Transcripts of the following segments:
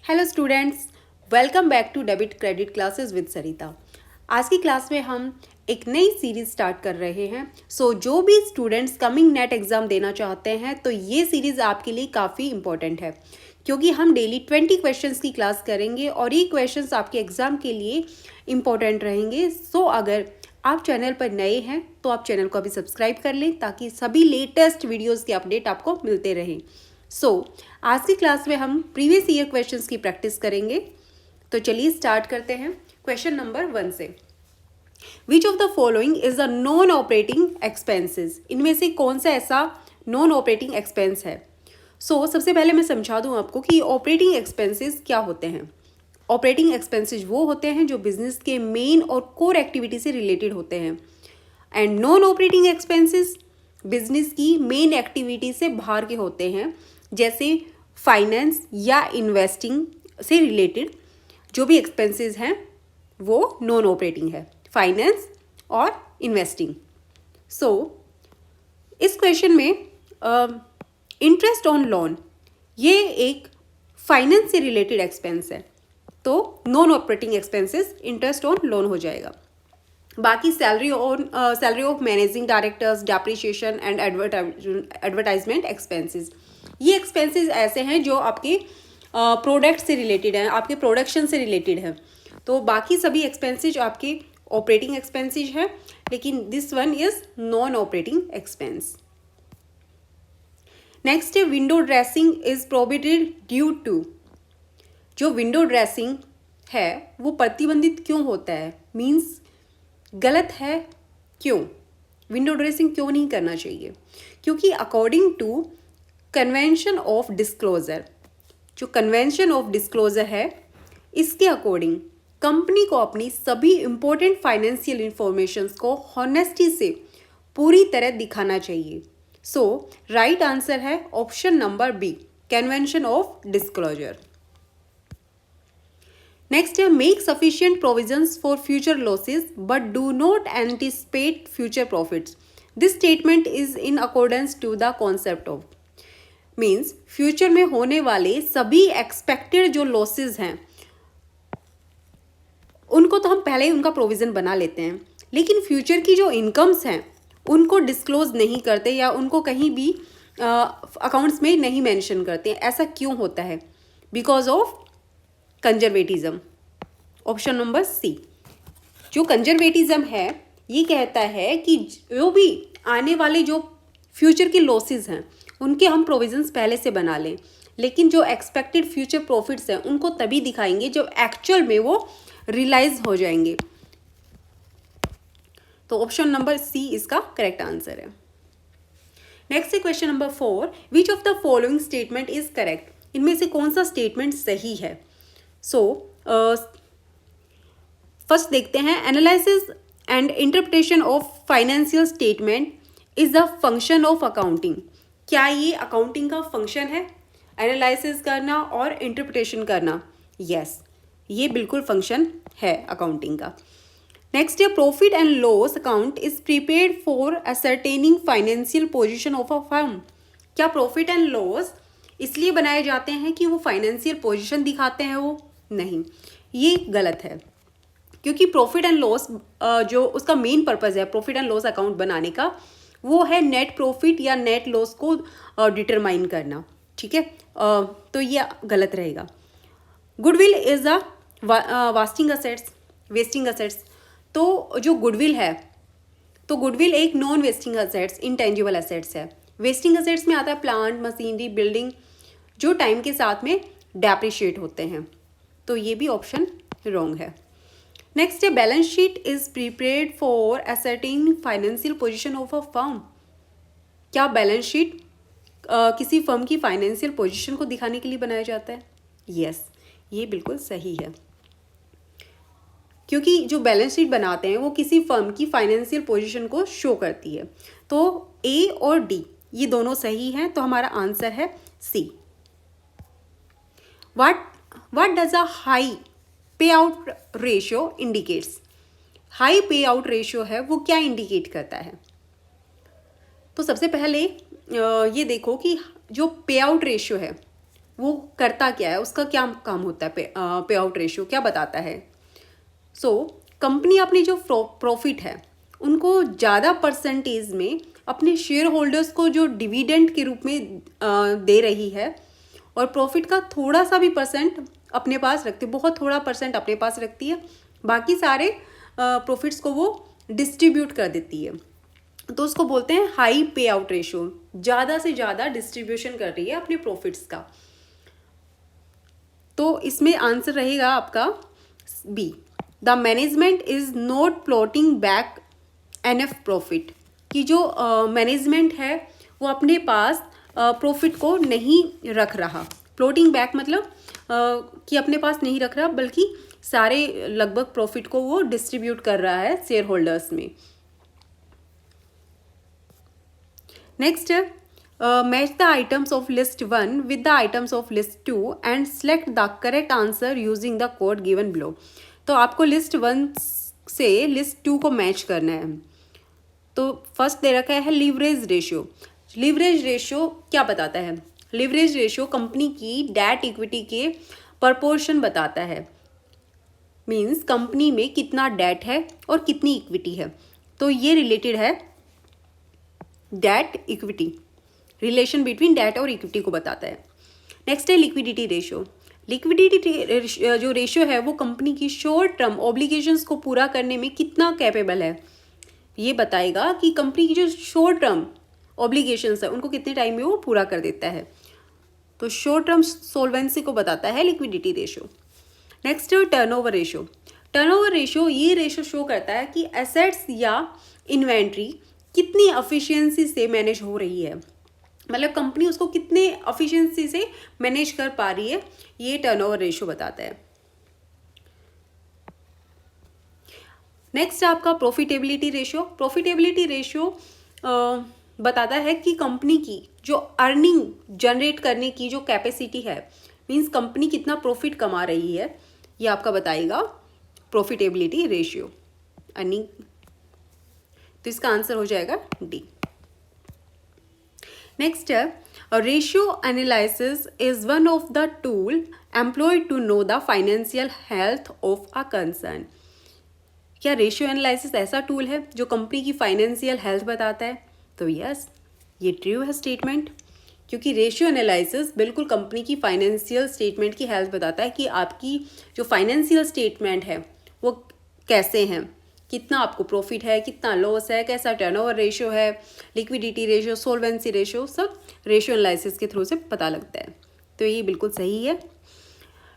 Hello students, welcome back to debit credit classes with Sarita. आज की class में हम एक नई सीरीज स्टार्ट कर रहे हैं। जो भी स्टूडेंट्स कमिंग नेट एग्जाम देना चाहते हैं तो ये सीरीज आपके लिए काफ़ी इंपॉर्टेंट है, क्योंकि हम डेली 20 क्वेश्चंस की क्लास करेंगे और ये क्वेश्चंस आपके एग्जाम के लिए इम्पॉर्टेंट रहेंगे। अगर आप चैनल पर नए हैं तो आप चैनल को अभी सब्सक्राइब कर लें ताकि सभी लेटेस्ट वीडियोज़ के अपडेट आपको मिलते रहें। आज की क्लास में हम प्रीवियस ईयर क्वेश्चंस की प्रैक्टिस करेंगे। तो चलिए स्टार्ट करते हैं क्वेश्चन नंबर 1 से। विच of the following is a non operating expenses? इनमें से कौन सा ऐसा नॉन ऑपरेटिंग एक्सपेंस है? सबसे पहले मैं समझा दूं आपको कि ऑपरेटिंग एक्सपेंसेस क्या होते हैं। ऑपरेटिंग एक्सपेंसेस वो होते हैं जो बिजनेस के मेन और कोर एक्टिविटी से रिलेटेड होते हैं, and non operating expenses business की मेन एक्टिविटी से बाहर के होते हैं, जैसे फाइनेंस या इन्वेस्टिंग से रिलेटेड जो भी एक्सपेंसेस हैं वो नॉन ऑपरेटिंग है, फाइनेंस और इन्वेस्टिंग। इस क्वेश्चन में इंटरेस्ट ऑन लोन ये एक फाइनेंस से रिलेटेड एक्सपेंस है, तो non operating expenses interest on loan हो जाएगा। बाकी salary of managing directors, depreciation and advertisement expenses, ये एक्सपेंसेस ऐसे हैं जो आपके प्रोडक्ट से रिलेटेड हैं, आपके प्रोडक्शन से रिलेटेड हैं। तो बाकी सभी एक्सपेंसेस आपके ऑपरेटिंग एक्सपेंसेस हैं, लेकिन this one is non operating expense. Next है window dressing is prohibited due to. जो विंडो ड्रेसिंग है वो प्रतिबंधित क्यों होता है, मीन्स गलत है क्यों? विंडो ड्रेसिंग क्यों नहीं करना चाहिए? क्योंकि according to convention of disclosure, जो कन्वेंशन ऑफ डिस्क्लोजर है इसके अकॉर्डिंग कंपनी को अपनी सभी इंपॉर्टेंट फाइनेंशियल इंफॉर्मेशंस को हॉनेस्टी से पूरी तरह दिखाना चाहिए। राइट आंसर है option number B, convention of disclosure. Next है make sufficient provisions for future losses but do not anticipate future profits. This statement is in accordance to the concept of, means future में होने वाले सभी expected जो losses हैं उनको तो हम पहले ही उनका प्रोविज़न बना लेते हैं, लेकिन फ्यूचर की जो इनकम्स हैं उनको डिस्क्लोज नहीं करते या उनको कहीं भी अकाउंट्स में नहीं मेंशन करते। ऐसा क्यों होता है? Because of conservatism. Option number C. जो कंजर्वेटिज्म है ये कहता है कि जो भी आने वाले जो फ्यूचर के लॉसेस हैं उनके हम प्रोविजंस पहले से बना लें, लेकिन जो एक्सपेक्टेड फ्यूचर प्रॉफिट्स हैं उनको तभी दिखाएंगे जब एक्चुअल में वो रियलाइज हो जाएंगे। तो ऑप्शन नंबर सी इसका करेक्ट आंसर है। नेक्स्ट है question number 4, which of the following statement is correct? इनमें से कौन सा स्टेटमेंट सही है? फर्स्ट देखते हैं, analysis and interpretation of financial statement is the function of accounting. क्या ये अकाउंटिंग का फंक्शन है, एनालिसिस करना और इंटरप्रिटेशन करना? यस, ये बिल्कुल फंक्शन है अकाउंटिंग का। नेक्स्ट है profit and loss account is prepared for ascertaining financial position of a firm. क्या प्रॉफिट एंड लॉस इसलिए बनाए जाते हैं कि वो फाइनेंशियल पोजीशन दिखाते हैं? वो नहीं, ये गलत है, क्योंकि प्रॉफिट एंड लॉस जो उसका मेन पर्पज़ है प्रॉफिट एंड लॉस अकाउंट बनाने का, वो है नेट प्रॉफिट या नेट लॉस को डिटरमाइन करना। ठीक है, तो ये गलत रहेगा। Goodwill is a wasting assets. तो जो गुडविल है, तो गुडविल एक non wasting assets, intangible assets है। वेस्टिंग असेट्स में आता है प्लांट, मशीनरी, बिल्डिंग, जो टाइम के साथ में डेप्रिशिएट होते हैं। तो ये भी ऑप्शन रॉन्ग है। नेक्स्ट है balance sheet is prepared for ascertaining financial position of a firm. क्या बैलेंस शीट किसी फर्म की फाइनेंशियल पोजीशन को दिखाने के लिए बनाया जाता है? यस, ये बिल्कुल सही है, क्योंकि जो बैलेंस शीट बनाते हैं वो किसी फर्म की फाइनेंशियल पोजीशन को शो करती है। तो ए और डी ये दोनों सही हैं, तो हमारा आंसर है सी। व्हाट डज अ हाई पे आउट रेशियो इंडिकेट्स? हाई पे आउट रेशियो है वो क्या इंडिकेट करता है? तो सबसे पहले ये देखो कि जो पे आउट रेशियो है वो करता क्या है, उसका क्या काम होता है, पे आउट रेशियो क्या बताता है। कंपनी अपनी जो प्रॉफिट है उनको ज़्यादा परसेंटेज में अपने शेयर होल्डर्स को जो डिविडेंड के रूप में दे रही है, और प्रॉफिट का थोड़ा सा भी परसेंट अपने पास रखती है, बहुत थोड़ा परसेंट अपने पास रखती है, बाकी सारे प्रॉफिट्स को वो डिस्ट्रीब्यूट कर देती है। तो उसको बोलते हैं हाई पे आउट रेशियो, ज़्यादा से ज़्यादा डिस्ट्रीब्यूशन कर रही है अपने प्रॉफिट्स का। तो इसमें आंसर रहेगा आपका B, the management is not plotting back NF profit, कि जो मैनेजमेंट है वो अपने पास प्रॉफिट को नहीं रख रहा। प्लॉटिंग बैक मतलब कि अपने पास नहीं रख रहा, बल्कि सारे लगभग प्रॉफिट को वो डिस्ट्रीब्यूट कर रहा है शेयर होल्डर्स में। Next, match the items of list 1 with the items of list 2 and select the correct answer using the code given below. तो आपको लिस्ट 1 से लिस्ट 2 को मैच करना है। तो फर्स्ट दे रखा है लीवरेज रेशियो। लीवरेज रेशियो क्या बताता है? लीवरेज रेशियो कंपनी की डेट इक्विटी के प्रपोर्शन बताता है। मीन्स कंपनी में कितना डेट है और कितनी इक्विटी है। तो ये रिलेटेड है debt equity, relation between debt और इक्विटी को बताता है। नेक्स्ट है लिक्विडिटी रेशियो। लिक्विडिटी जो रेशियो है वो कंपनी की शॉर्ट टर्म ऑब्लिगेशंस को पूरा करने में कितना कैपेबल है, ये बताएगा कि कंपनी की जो शॉर्ट टर्म ऑब्लिगेशंस है उनको कितने टाइम में वो पूरा कर देता है। तो शॉर्ट टर्म सोल्वेंसी को बताता है लिक्विडिटी रेशियो। नेक्स्ट है टर्नओवर रेशियो। टर्नओवर रेशियो ये रेशियो शो करता है कि एसेट्स या इन्वेंट्री कितनी एफिशिएंसी से मैनेज हो रही है, मतलब कंपनी उसको कितने एफिशिएंसी से मैनेज कर पा रही है, ये टर्नओवर रेशियो बताता है। नेक्स्ट आपका प्रॉफिटेबिलिटी रेशियो। प्रॉफिटेबिलिटी रेशियो बताता है कि कंपनी की जो अर्निंग जनरेट करने की जो कैपेसिटी है, मींस कंपनी कितना प्रॉफिट कमा रही है, ये आपका बताएगा प्रॉफिटेबिलिटी रेशियो अर्निंग। तो इसका आंसर हो जाएगा डी। नेक्स्ट है ratio analysis is one of the tool employed to know the financial health of a concern. क्या रेशियो एनालिसिस ऐसा टूल है जो कंपनी की फाइनेंशियल हेल्थ बताता है? तो यस, ये ट्रू है स्टेटमेंट, क्योंकि रेशियो एनालिसिस बिल्कुल कंपनी की फाइनेंशियल स्टेटमेंट की हेल्थ बताता है कि आपकी जो फाइनेंशियल स्टेटमेंट है वो कैसे हैं, कितना आपको प्रॉफिट है, कितना लॉस है, कैसा टर्नओवर रेशियो है, लिक्विडिटी रेशियो, सोल्वेंसी रेशियो, सब रेशियो एनालिसिस के थ्रू से पता लगता है। तो ये बिल्कुल सही है।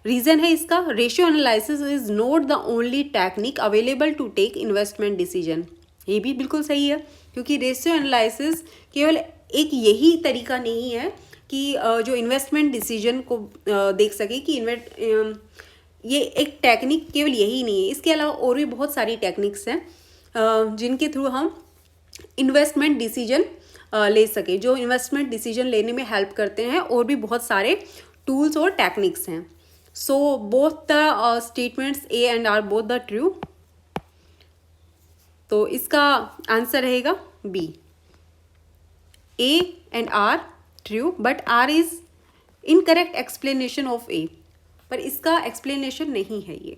रीज़न है इसका, ratio analysis is not the only technique available to take investment decision. ये भी बिल्कुल सही है, क्योंकि रेशियो एनालिसिस केवल एक यही तरीका नहीं है कि जो इन्वेस्टमेंट डिसीजन को देख सके कि ये एक टेक्निक केवल यही नहीं है, इसके अलावा और भी बहुत सारी टेक्निक्स हैं जिनके थ्रू हम इन्वेस्टमेंट डिसीजन ले सके, जो इन्वेस्टमेंट डिसीजन लेने में हेल्प करते हैं। और भी बहुत सारे टूल्स और टेक्निक्स हैं। So both the statements A and R both the true. तो इसका आंसर रहेगा B, A and R true, but R is incorrect explanation of A, पर इसका एक्सप्लेनेशन नहीं है ये।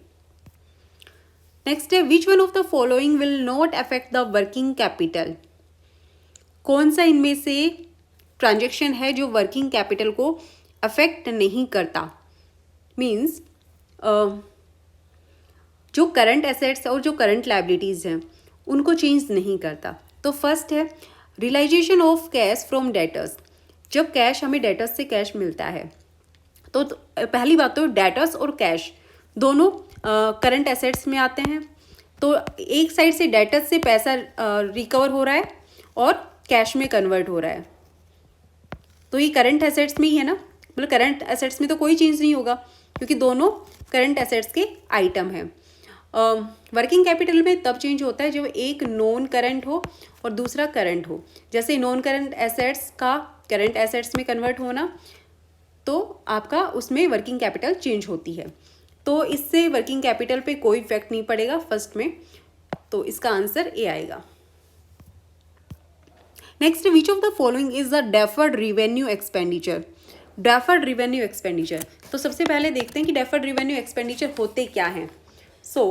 नेक्स्ट है which one of the following will not affect the working capital. कौन सा इनमें से ट्रांजैक्शन है जो वर्किंग कैपिटल को अफेक्ट नहीं करता? मीन्स जो करंट एसेट्स और जो करंट लायबिलिटीज़ हैं उनको चेंज नहीं करता। तो फर्स्ट है realization of cash from debtors. जब कैश हमें डेटर्स से कैश मिलता है तो पहली बात तो डेटर्स और कैश दोनों करंट एसेट्स में आते हैं। तो एक साइड से डेटर्स से पैसा रिकवर हो रहा है और कैश में कन्वर्ट हो रहा है, तो ये करंट एसेट्स में ही है ना, मतलब करंट एसेट्स में तो कोई चेंज नहीं होगा क्योंकि दोनों करंट एसेट्स के आइटम हैं। वर्किंग कैपिटल में तब चेंज होता है जब एक नॉन करंट हो और दूसरा करंट हो। जैसे नॉन करंट एसेट्स का करंट एसेट्स में कन्वर्ट होना, तो आपका उसमें वर्किंग कैपिटल चेंज होती है। तो इससे वर्किंग कैपिटल पे कोई इफेक्ट नहीं पड़ेगा फर्स्ट में, तो इसका आंसर ए आएगा। Next, which of the following is the deferred revenue expenditure. Deferred revenue expenditure. तो सबसे पहले देखते हैं कि डेफर्ड रिवेन्यू एक्सपेंडिचर होते क्या हैं। सो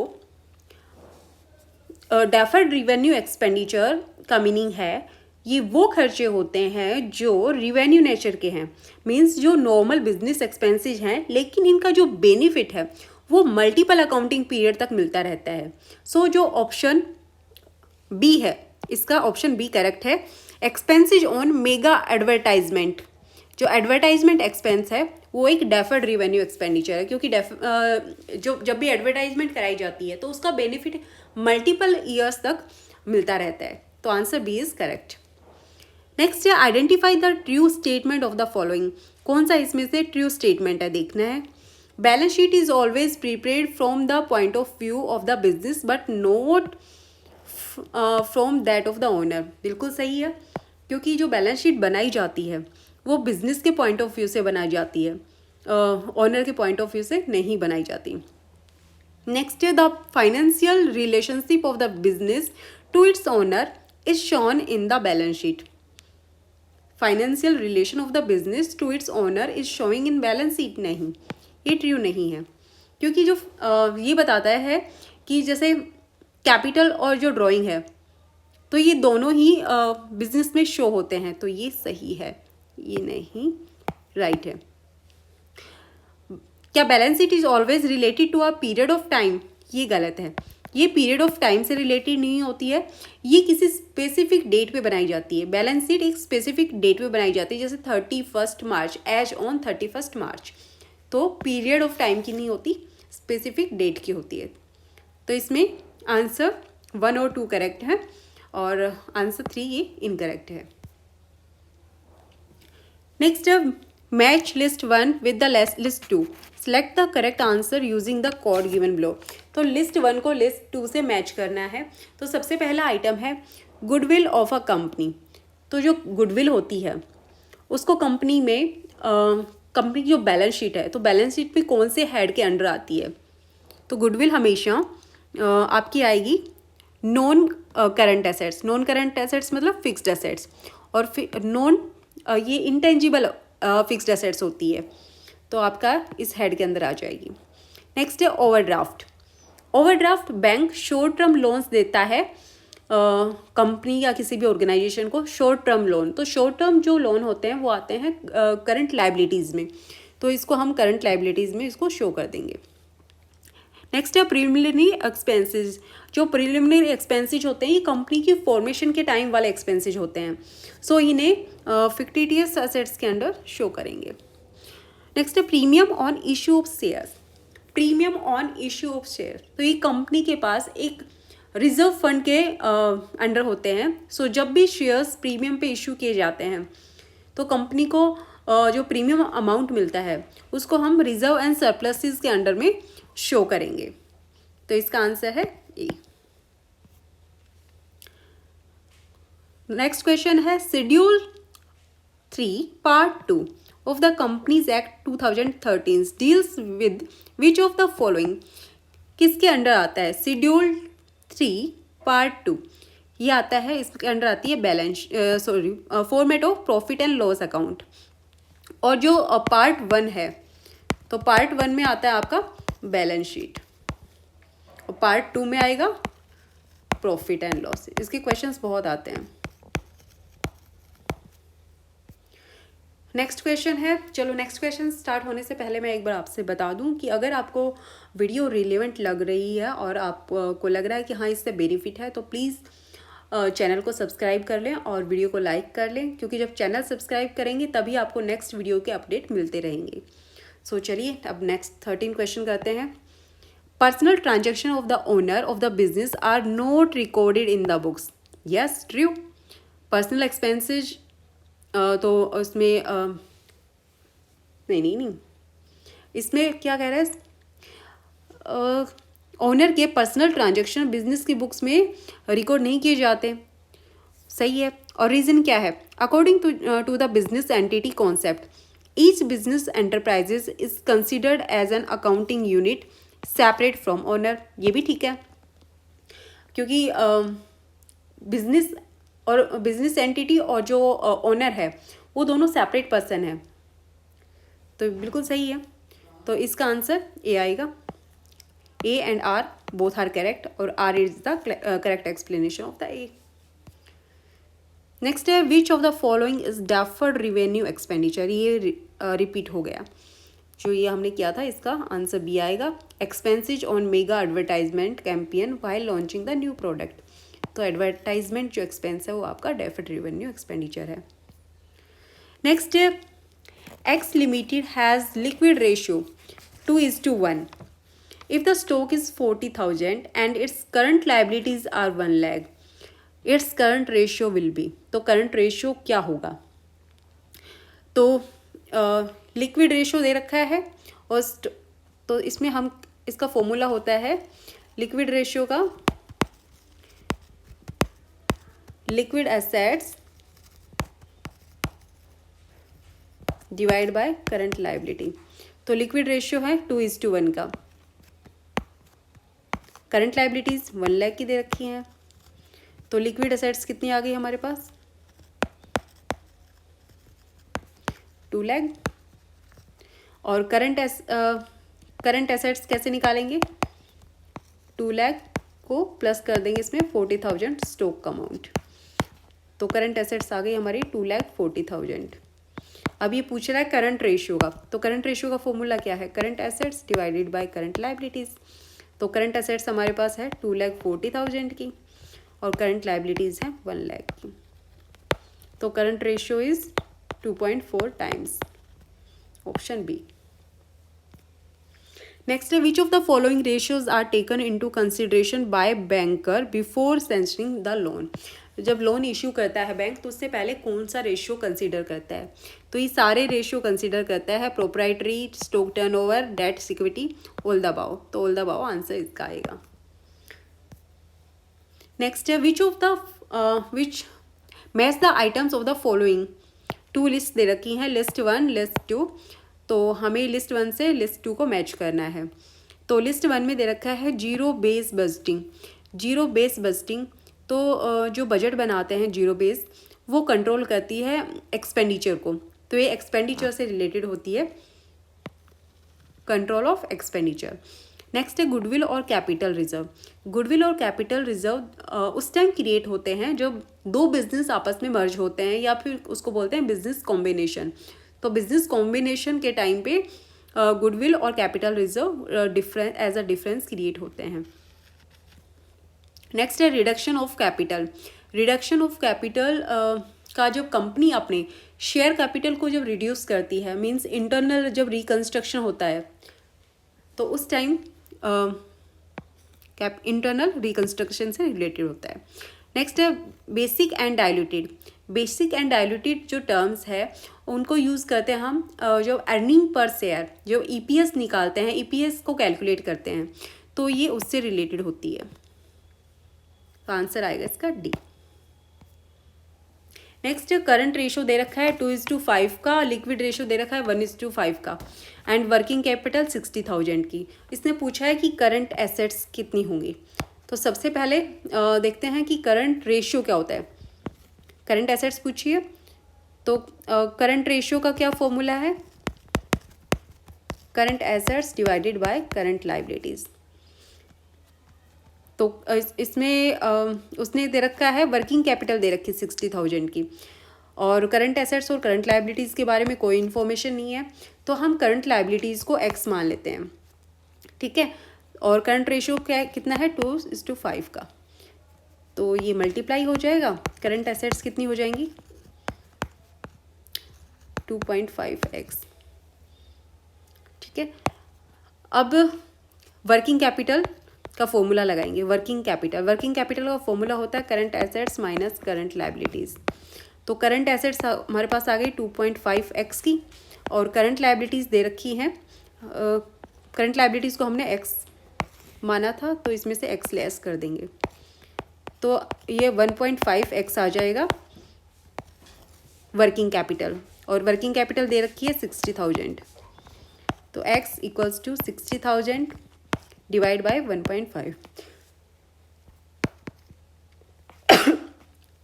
डेफर्ड रिवेन्यू एक्सपेंडिचर का मीनिंग है ये वो खर्चे होते हैं जो रिवेन्यू नेचर के हैं, मीन्स जो नॉर्मल बिजनेस एक्सपेंसेस हैं, लेकिन इनका जो बेनिफिट है वो मल्टीपल अकाउंटिंग पीरियड तक मिलता रहता है। सो जो ऑप्शन बी है, इसका ऑप्शन बी करेक्ट है। एक्सपेंसेज ऑन मेगा एडवर्टाइजमेंट, जो एडवर्टाइजमेंट एक्सपेंस है वो एक डेफर्ड रिवेन्यू एक्सपेंडिचर है, क्योंकि जब भी एडवर्टाइजमेंट कराई जाती है तो उसका बेनिफिट मल्टीपल ईयर्स तक मिलता रहता है। तो answer B is correct. Next है identify the true statement of the following. कौन सा इसमें से ट्रू स्टेटमेंट है देखना है। Balance sheet is always prepared from the point of view of the business but not from that of the owner. बिल्कुल सही है, क्योंकि जो बैलेंस शीट बनाई जाती है वो बिजनेस के पॉइंट ऑफ व्यू से बनाई जाती है, ओनर के पॉइंट ऑफ व्यू से नहीं बनाई जाती। नेक्स्ट है the financial relationship of the business to its owner is shown in the balance sheet. Financial relation of the business to its owner is showing in balance sheet, नहीं, ये true नहीं है, क्योंकि जो ये बताता है कि जैसे कैपिटल और जो ड्राइंग है तो ये दोनों ही बिजनेस में शो होते हैं, तो ये सही है, ये नहीं राइट है। क्या balance sheet is always related to a period of time, ये गलत है। ये पीरियड ऑफ टाइम से रिलेटेड नहीं होती है, ये किसी स्पेसिफिक डेट पे बनाई जाती है। बैलेंस शीट एक स्पेसिफिक डेट पे बनाई जाती है, जैसे 31 मार्च, एज ऑन 31 मार्च। तो पीरियड ऑफ टाइम की नहीं होती, स्पेसिफिक डेट की होती है। तो इसमें आंसर 1 और 2 करेक्ट है और आंसर 3 ये इनकरेक्ट है। Next match list 1 with the list 2, select the correct answer using the code given below. तो लिस्ट 1 को लिस्ट 2 से मैच करना है। तो सबसे पहला आइटम है गुडविल ऑफ अ कंपनी। तो जो गुडविल होती है उसको कंपनी में कंपनी की जो बैलेंस शीट है, तो बैलेंस शीट पे कौन से हेड के अंडर आती है। तो गुडविल हमेशा आपकी आएगी non current assets. Non current assets मतलब फिक्स्ड एसेट्स, और नॉन ये इंटेंजिबल फिक्स्ड एसेट्स होती है, तो आपका इस हेड के अंदर आ जाएगी। नेक्स्ट है overdraft. Overdraft bank short term loans देता है कंपनी या किसी भी ऑर्गेनाइजेशन को, शॉर्ट टर्म लोन। तो शॉर्ट टर्म जो लोन होते हैं वो आते हैं करंट लाइबिलिटीज़ में, तो इसको हम करंट लाइबिलिटीज़ में इसको शो कर देंगे। नेक्स्ट है प्रीलिमिनरी एक्सपेंसेस। जो प्रीलिमिनरी एक्सपेंसेस होते हैं ये कंपनी की फॉर्मेशन के टाइम वाले एक्सपेंसेस होते हैं, सो इन्हें फिक्टिटियस एसेट्स के अंडर शो करेंगे। नेक्स्ट है premium on issue of shares. Premium on issue of share, तो ये कंपनी के पास एक रिजर्व फंड के अंडर होते हैं। सो जब भी शेयर्स प्रीमियम पे इशू किए जाते हैं तो कंपनी को जो प्रीमियम अमाउंट मिलता है उसको हम रिजर्व एंड सरप्लसेस के अंडर में शो करेंगे। तो इसका आंसर है ए। नेक्स्ट क्वेश्चन है schedule 3 part 2 of the Companies Act 2013 deals with which of the following। किसके अंडर आता है शेड्यूल 3 पार्ट 2? ये आता है, इसके अंडर आती है balance format of profit and loss account. और जो पार्ट 1 है, तो पार्ट 1 में आता है आपका बैलेंस शीट और पार्ट 2 में आएगा प्रॉफिट एंड लॉस। इसके क्वेश्चंस बहुत आते हैं। नेक्स्ट क्वेश्चन है, चलो नेक्स्ट क्वेश्चन स्टार्ट होने से पहले मैं एक बार आपसे बता दूं कि अगर आपको वीडियो रिलेवेंट लग रही है और आपको लग रहा है कि हाँ इससे बेनिफिट है, तो प्लीज़ चैनल को सब्सक्राइब कर लें और वीडियो को लाइक कर लें, क्योंकि जब चैनल सब्सक्राइब करेंगे तभी आपको नेक्स्ट वीडियो के अपडेट मिलते रहेंगे। सो चलिए अब नेक्स्ट 13 क्वेश्चन करते हैं। Personal transaction of the owner of the business are not recorded in the books. Yes true. Personal expenses तो उसमें नहीं, इसमें क्या कह रहा है, ओनर के पर्सनल ट्रांजैक्शन बिजनेस की बुक्स में रिकॉर्ड नहीं किए जाते। सही है। और रीज़न क्या है? According to the business entity concept each business enterprises is considered as an accounting unit separate from owner. ये भी ठीक है, क्योंकि बिजनेस और बिजनेस एंटिटी और जो ओनर है वो दोनों सेपरेट पर्सन है। तो बिल्कुल सही है। तो इसका आंसर ए आएगा। A and R both are correct और R is the correct explanation of the A. Next है which of the following is deferred revenue expenditure. ये रिपीट हो गया, जो ये हमने किया था, इसका आंसर बी आएगा। Expenses on mega advertisement campaign while launching the new product. तो एडवर्टाइजमेंट जो एक्सपेंस है वो आपका डेफर्ड रिवेन्यू एक्सपेंडिचर है। नेक्स्ट है X limited has liquid ratio 2:1 if the stock is 40,000 and its current liabilities are 1 lakh, its current ratio will be। तो current ratio क्या होगा? तो लिक्विड रेशियो दे रखा है और तो इसमें हम इसका फॉर्मूला होता है लिक्विड रेशियो का, liquid assets divide by current liability. तो लिक्विड रेशियो है 2:1 का, करंट लायबिलिटीज 1 लाख की दे रखी हैं, तो लिक्विड एसेट्स कितनी आ गई हमारे पास 2 लाख। और करंट एसेट्स कैसे निकालेंगे, 2 लाख को प्लस कर देंगे इसमें 40,000 स्टॉक का अमाउंट, तो करंट एसेट्स आ गई हमारी 2,40,000। अब ये पूछ रहा है करंट रेशियो का, तो करंट रेशियो का फॉर्मूला क्या है, current assets divided by current liabilities. तो करंट एसेट्स हमारे पास है 2,40,000 की और करंट लायबिलिटीज़ है 1 लाख की, तो current ratio is 2.4 times, option B. Next है which of the following ratios are taken into consideration by banker before sanctioning the loan. जब लोन इश्यू करता है बैंक तो उससे पहले कौन सा रेशियो कंसीडर करता है, तो ये सारे रेशियो कंसीडर करता है, proprietary, stock turnover, debt security, all the above. तो ऑल द अबाव आंसर इसका आएगा। नेक्स्ट है which match the items of the following. 2 list दे रखी हैं, लिस्ट 1 लिस्ट 2, तो हमें लिस्ट 1 से लिस्ट 2 को मैच करना है। तो लिस्ट 1 में दे रखा है zero base budgeting. Zero base budgeting तो जो बजट बनाते हैं जीरो बेस, वो कंट्रोल करती है एक्सपेंडिचर को, तो ये एक्सपेंडिचर से रिलेटेड होती है, कंट्रोल ऑफ एक्सपेंडिचर। नेक्स्ट है गुडविल और कैपिटल रिजर्व। गुडविल और कैपिटल रिजर्व उस टाइम क्रिएट होते हैं जब 2 बिजनेस आपस में मर्ज होते हैं, या फिर उसको बोलते हैं बिजनेस कॉम्बिनेशन। तो बिजनेस कॉम्बिनेशन के टाइम पे गुडविल और capital reserve as a difference create होते हैं। नेक्स्ट है reduction of capital. Reduction of capital का जब कंपनी अपने शेयर कैपिटल को जब रिड्यूस करती है, मींस इंटरनल जब रिकंस्ट्रक्शन होता है, तो उस टाइम इंटरनल रिकंस्ट्रक्शन से रिलेटेड होता है। नेक्स्ट है basic and diluted. Basic and diluted जो टर्म्स है उनको यूज़ करते हैं हम जो अर्निंग पर शेयर, जो ईपीएस निकालते हैं, ईपीएस को कैलकुलेट करते हैं, तो ये उससे रिलेटेड होती है, तो आंसर आएगा इसका डी। नेक्स्ट करंट रेशियो दे रखा है 2:5 का, लिक्विड रेशियो दे रखा है 1:5 का, एंड वर्किंग कैपिटल 60,000 की। इसने पूछा है कि करंट एसेट्स कितनी होंगी। तो सबसे पहले देखते हैं कि करंट रेशियो क्या होता है। करंट एसेट्स पूछिए, तो करंट रेशियो का क्या फॉर्मूला है, current assets divided by current liabilities. तो इसमें उसने दे रखा है वर्किंग कैपिटल दे रखी 60,000 की, और करंट एसेट्स और करंट लायबिलिटीज़ के बारे में कोई इन्फॉर्मेशन नहीं है, तो हम करंट लायबिलिटीज़ को एक्स मान लेते हैं, ठीक है। और करंट रेशियो क्या कितना है 2:5 का, तो ये मल्टीप्लाई हो जाएगा, करंट एसेट्स कितनी हो जाएंगी 2.5x, ठीक है। अब वर्किंग कैपिटल का फॉर्मूला लगाएंगे। वर्किंग कैपिटल का फॉर्मूला होता है current assets minus current liabilities. तो करंट एसेट्स हमारे पास आ गई 2.5x की, और करंट लायबिलिटीज़ दे रखी हैं, करंट लायबिलिटीज़ को हमने x माना था, तो इसमें से x लेस कर देंगे, तो ये 1.5x आ जाएगा वर्किंग कैपिटल, और वर्किंग कैपिटल दे रखी है 60,000, तो x equals to 60,000 divide by 1.5।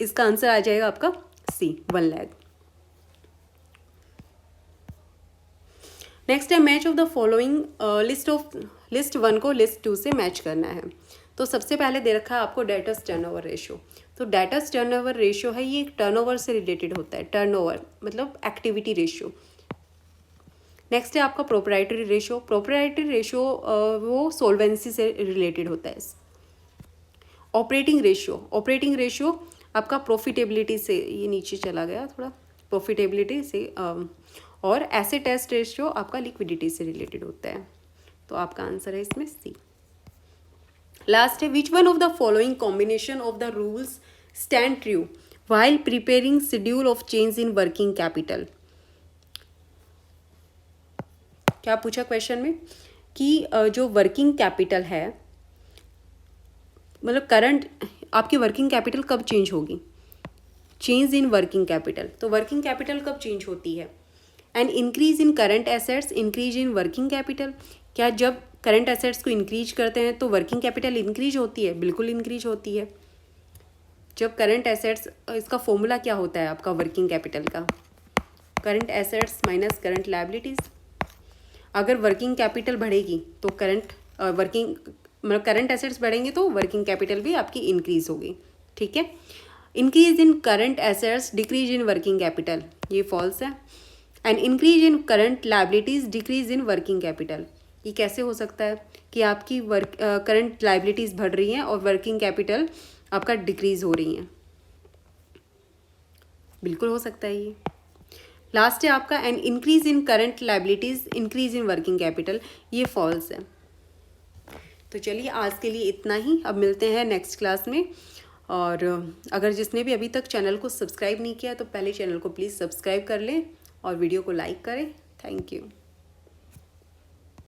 इसका आंसर आ जाएगा आपका सी 1 लाख। नेक्स्ट है match of the following, list 1 को लिस्ट 2 से मैच करना है। तो सबसे पहले दे रखा है आपको डेटर्स टर्नओवर रेशियो। तो डेटर्स टर्नओवर रेशियो है, ये एक टर्नओवर से रिलेटेड होता है, टर्नओवर मतलब एक्टिविटी रेशियो। नेक्स्ट है आपका प्रोप्राइटरी रेशियो। प्रोप्राइटरी रेशियो वो सोल्वेंसी से रिलेटेड होता है। ऑपरेटिंग रेशियो, ऑपरेटिंग रेशियो आपका प्रॉफिटेबिलिटी से, ये नीचे चला गया थोड़ा, प्रॉफिटेबिलिटी से, और एसेट टेस्ट रेशियो आपका लिक्विडिटी से रिलेटेड होता है। तो आपका आंसर है इसमें सी। लास्ट है which one of the following combination of the rules stand true while preparing schedule of change in working capital. क्या पूछा क्वेश्चन में कि जो वर्किंग कैपिटल है, मतलब करंट आपकी वर्किंग कैपिटल कब चेंज होगी, चेंज इन वर्किंग कैपिटल। तो वर्किंग कैपिटल कब चेंज होती है? And increase in current assets increase in working capital. क्या जब करंट एसेट्स को इंक्रीज करते हैं तो वर्किंग कैपिटल इंक्रीज होती है? बिल्कुल इंक्रीज होती है। जब करंट एसेट्स, इसका फॉर्मूला क्या होता है आपका वर्किंग कैपिटल का? Current assets minus current liabilities. अगर वर्किंग कैपिटल बढ़ेगी तो करंट एसेट्स बढ़ेंगे तो वर्किंग कैपिटल भी आपकी इंक्रीज होगी। ठीक है, increase in current assets decrease in working capital, ये फॉल्स है। And increase in current liabilities decrease in working capital, ये कैसे हो सकता है कि आपकी करंट लायबिलिटीज बढ़ रही हैं और वर्किंग कैपिटल आपका डिक्रीज हो रही हैं? बिल्कुल हो सकता है ये। लास्ट है आपका and increase in current liabilities increase in working capital, ये फॉल्स है। तो चलिए आज के लिए इतना ही, अब मिलते हैं नेक्स्ट क्लास में। और अगर जिसने भी अभी तक चैनल को सब्सक्राइब नहीं किया तो पहले चैनल को प्लीज़ सब्सक्राइब कर लें और वीडियो को लाइक करें। Thank you.